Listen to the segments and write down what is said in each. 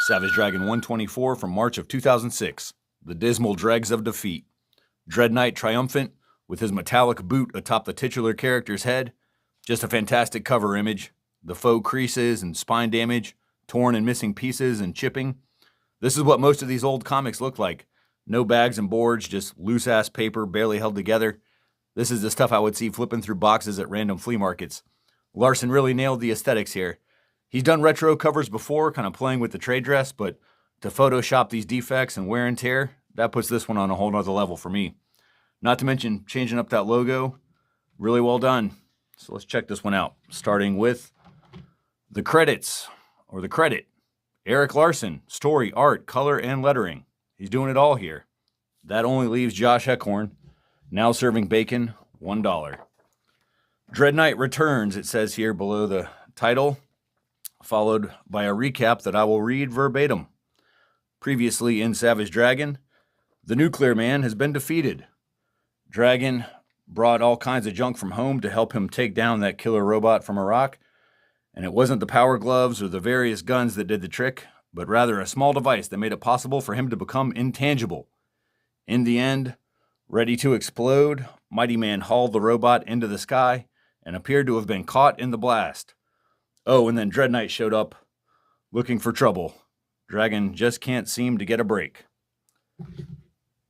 Savage Dragon 124 from March of 2006. The Dismal Dregs of Defeat. Dread Knight triumphant with his metallic boot atop the titular character's head. Just a fantastic cover image. The faux creases and spine damage, torn and missing pieces and chipping. This is what most of these old comics look like. No bags and boards, just loose-ass paper barely held together. This is the stuff I would see flipping through boxes at random flea markets. Larson really nailed the aesthetics here. He's done retro covers before, kind of playing with the trade dress, but to Photoshop these defects and wear and tear, that puts this one on a whole nother level for me. Not to mention changing up that logo. Really well done. So let's check this one out, starting with the credits, or the credit. Erik Larson, story, art, color, and lettering. He's doing it all here. That only leaves Josh Eckhorn, now serving bacon, $1. Dread Knight returns, it says here below the title, followed by a recap that I will read verbatim. Previously in Savage Dragon, the Nuclear Man has been defeated. Dragon brought all kinds of junk from home to help him take down that killer robot from Iraq, and it wasn't the power gloves or the various guns that did the trick, but rather a small device that made it possible for him to become intangible. In the end, ready to explode, Mighty Man hauled the robot into the sky and appeared to have been caught in the blast. Oh, and then Dread Knight showed up, looking for trouble. Dragon just can't seem to get a break.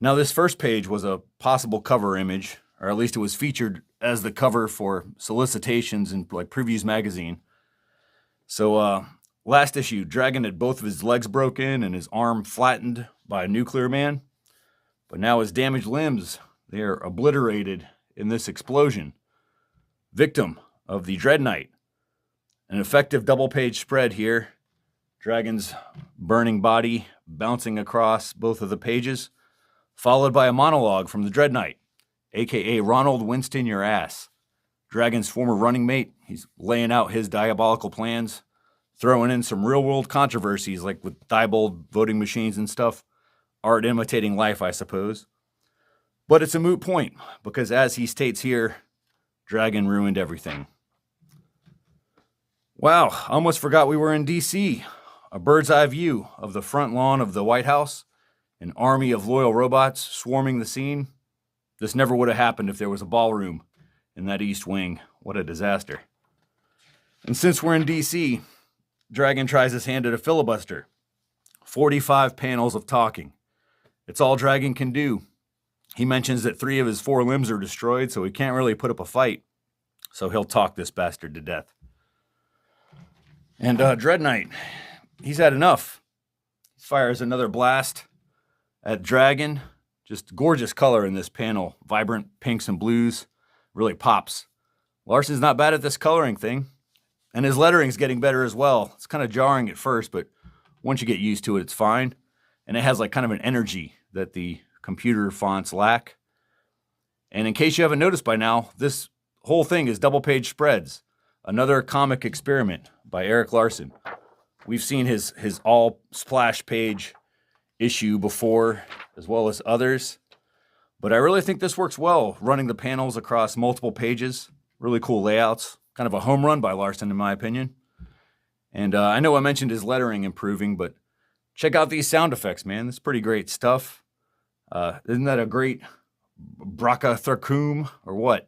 Now, this first page was a possible cover image, or at least it was featured as the cover for solicitations in like Previews magazine. So, last issue, Dragon had both of his legs broken and his arm flattened by a Nuclear Man. But now his damaged limbs, they are obliterated in this explosion. Victim of the Dread Knight. An effective double-page spread here. Dragon's burning body bouncing across both of the pages, followed by a monologue from the Dread Knight, a.k.a. Ronald Winston Your Ass. Dragon's former running mate. He's laying out his diabolical plans, throwing in some real-world controversies like with Diebold voting machines and stuff. Art imitating life, I suppose. But it's a moot point, because as he states here, Dragon ruined everything. Wow, I almost forgot we were in D.C. A bird's eye view of the front lawn of the White House, an army of loyal robots swarming the scene. This never would have happened if there was a ballroom in that East Wing. What a disaster. And since we're in D.C., Dragon tries his hand at a filibuster. 45 panels of talking. It's all Dragon can do. He mentions that 3 of his 4 limbs are destroyed, so he can't really put up a fight. So he'll talk this bastard to death. And Dread Knight, he's had enough. He fires another blast at Dragon. Just gorgeous color in this panel. Vibrant pinks and blues. Really pops. Larson's not bad at this coloring thing. And his lettering's getting better as well. It's kind of jarring at first, but once you get used to it, it's fine. And it has like kind of an energy that the computer fonts lack. And in case you haven't noticed by now, this whole thing is double-page spreads. Another comic experiment by Erik Larson. We've seen his all-splash page issue before, as well as others. But I really think this works well, running the panels across multiple pages. Really cool layouts. Kind of a home run by Larson, in my opinion. And I know I mentioned his lettering improving, but check out these sound effects, man. This is pretty great stuff. Isn't that a great Braka Tharkum, or what?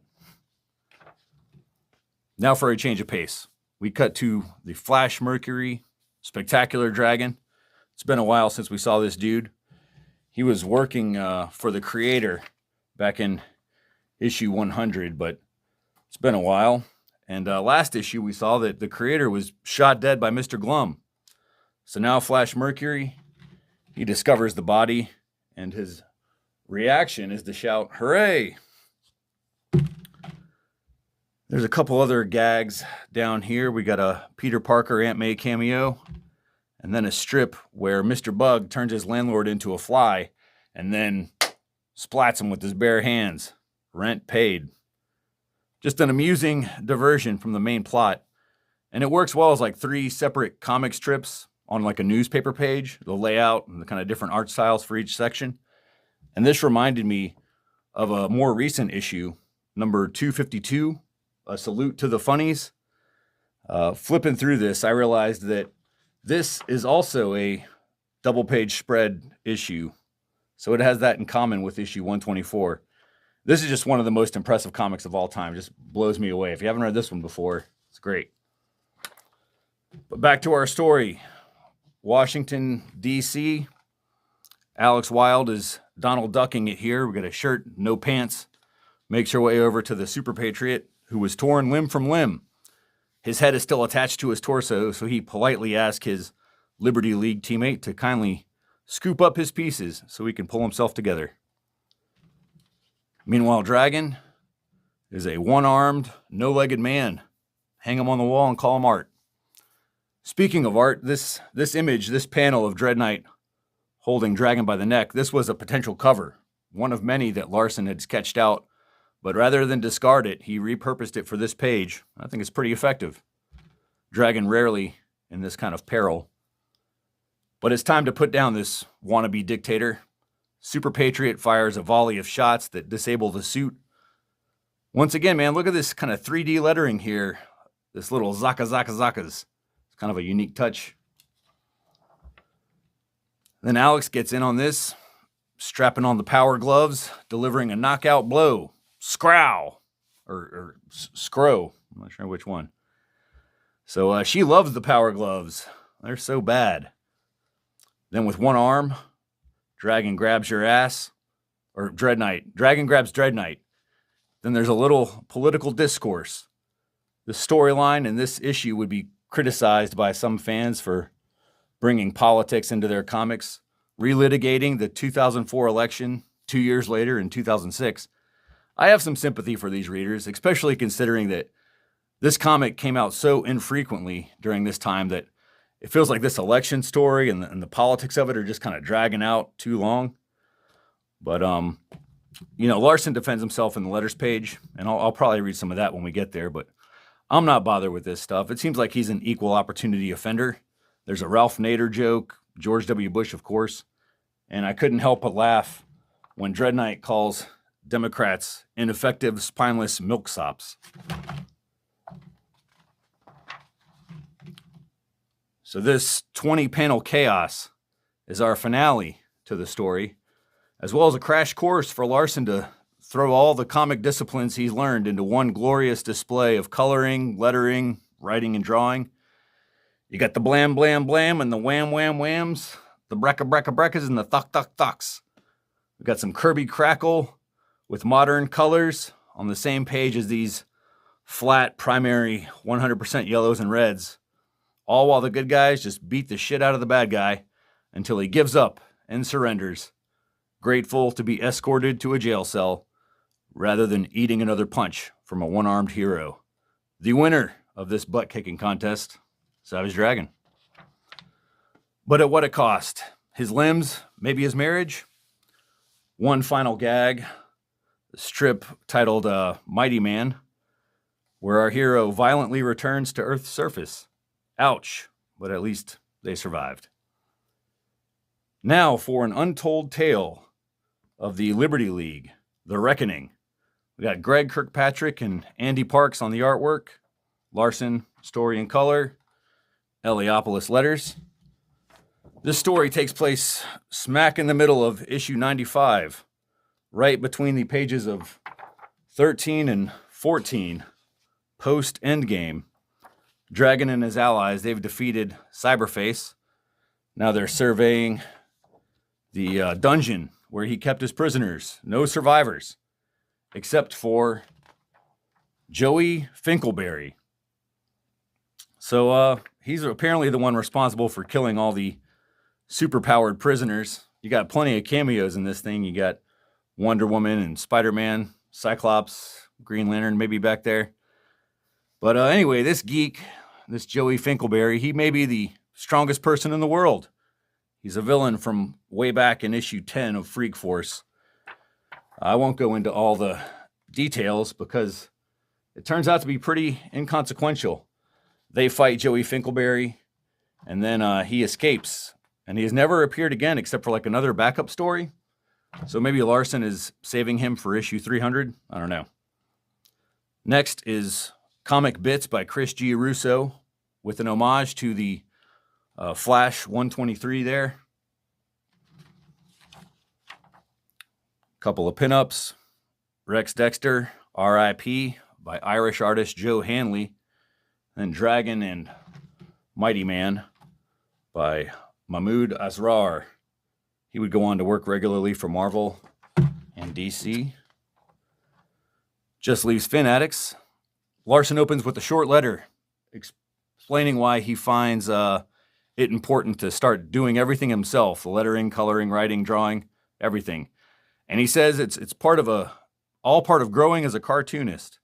Now for a change of pace. We cut to the Flash Mercury Spectacular Dragon. It's been a while since we saw this dude. He was working for the creator back in issue 100, but it's been a while. And last issue, we saw that the creator was shot dead by Mr. Glum. So now Flash Mercury, he discovers the body, and his reaction is to shout, "Hooray!" There's a couple other gags down here. We got a Peter Parker Aunt May cameo, and then a strip where Mr. Bug turns his landlord into a fly and then splats him with his bare hands. Rent paid. Just an amusing diversion from the main plot. And it works well as like 3 separate comic strips on like a newspaper page, the layout and the kind of different art styles for each section. And this reminded me of a more recent issue, number 252, A Salute to the Funnies. Flipping through this, I realized that this is also a double-page spread issue. So it has that in common with issue 124. This is just one of the most impressive comics of all time. Just blows me away. If you haven't read this one before, it's great. But back to our story. Washington, D.C. Alex Wilde is Donald Ducking it here. We got a shirt, no pants. Makes her way over to the Super Patriot, who was torn limb from limb. His head is still attached to his torso, so he politely asks his Liberty League teammate to kindly scoop up his pieces so he can pull himself together. Meanwhile, Dragon is a one-armed, no-legged man. Hang him on the wall and call him art. Speaking of art, this image, this panel of Dread Knight holding Dragon by the neck, this was a potential cover, one of many that Larsen had sketched out, but rather than discard it, he repurposed it for this page. I think it's pretty effective. Dragon rarely in this kind of peril. But it's time to put down this wannabe dictator. Super Patriot fires a volley of shots that disable the suit. Once again, man, look at this kind of 3D lettering here. This little Zaka Zaka Zakas. It's kind of a unique touch. Then Alex gets in on this, strapping on the power gloves, delivering a knockout blow. Scrow. Or Scrow. I'm not sure which one. So she loves the power gloves. They're so bad. Then with one arm, Dragon grabs your ass. Or Dread Knight. Dragon grabs Dread Knight. Then there's a little political discourse. The storyline in this issue would be criticized by some fans for bringing politics into their comics, relitigating the 2004 election 2 years later in 2006. I have some sympathy for these readers, especially considering that this comic came out so infrequently during this time that it feels like this election story and the politics of it are just kind of dragging out too long. But, Larsen defends himself in the letters page, and I'll probably read some of that when we get there, but I'm not bothered with this stuff. It seems like he's an equal opportunity offender. There's a Ralph Nader joke, George W. Bush, of course, and I couldn't help but laugh when Dread Knight calls Democrats ineffective, spineless milksops. So this 20-panel chaos is our finale to the story, as well as a crash course for Larsen to throw all the comic disciplines he's learned into one glorious display of coloring, lettering, writing, and drawing. You got the blam, blam, blam, and the wham, wham, whams, the brecka, brecka, breckas, and the thuck, thuck, thucks. We've got some Kirby crackle with modern colors on the same page as these flat, primary, 100% yellows and reds, all while the good guys just beat the shit out of the bad guy until he gives up and surrenders, grateful to be escorted to a jail cell rather than eating another punch from a one-armed hero. The winner of this butt-kicking contest, Savage Dragon. But at what a cost? His limbs, maybe his marriage? One final gag, the strip titled Mighty Man, where our hero violently returns to Earth's surface. Ouch, but at least they survived. Now for an untold tale of the Liberty League, The Reckoning. We got Greg Kirkpatrick and Andy Parks on the artwork, Larsen, story and color, Heliopolis letters. This story takes place smack in the middle of issue 95, right between the pages of 13 and 14, post-Endgame. Dragon and his allies, they've defeated Cyberface. Now they're surveying the dungeon where he kept his prisoners. No survivors, except for Joey Finkelberry. So he's apparently the one responsible for killing all the superpowered prisoners. You got plenty of cameos in this thing. You got Wonder Woman and Spider-Man, Cyclops, Green Lantern maybe back there. But anyway, this geek, this Joey Finkelberry, he may be the strongest person in the world. He's a villain from way back in issue 10 of Freak Force. I won't go into all the details because it turns out to be pretty inconsequential. They fight Joey Finkelberry, and then he escapes. And he has never appeared again except for like another backup story. So maybe Larsen is saving him for issue 300. I don't know. Next is Comic Bits by Chris G. Russo with an homage to the Flash 123 there. Couple of pinups. Rex Dexter, R.I.P. by Irish artist Joe Hanley. Then Dragon and Mighty Man by Mahmoud Asrar. He would go on to work regularly for Marvel and DC. Just Leaves Fanatics. Larson opens with a short letter explaining why he finds it important to start doing everything himself: the lettering, coloring, writing, drawing, everything. And he says it's all part of growing as a cartoonist.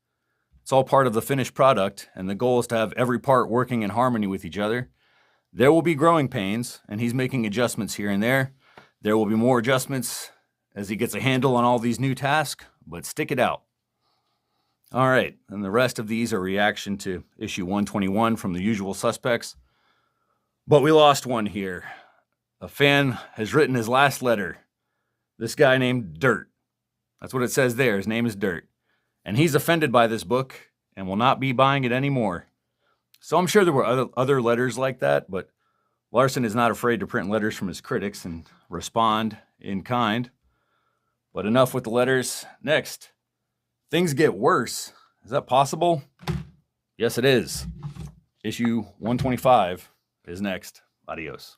It's all part of the finished product, and the goal is to have every part working in harmony with each other. There will be growing pains, and he's making adjustments here and there. There will be more adjustments as he gets a handle on all these new tasks, but stick it out. All right, and the rest of these are reaction to issue 121 from The Usual Suspects. But we lost one here. A fan has written his last letter. This guy named Dirt. That's what it says there. His name is Dirt. And he's offended by this book and will not be buying it anymore. So I'm sure there were other letters like that, but Larson is not afraid to print letters from his critics and respond in kind. But enough with the letters. Next, Things Get Worse. Is that possible? Yes, it is. Issue 125 is next. Adios.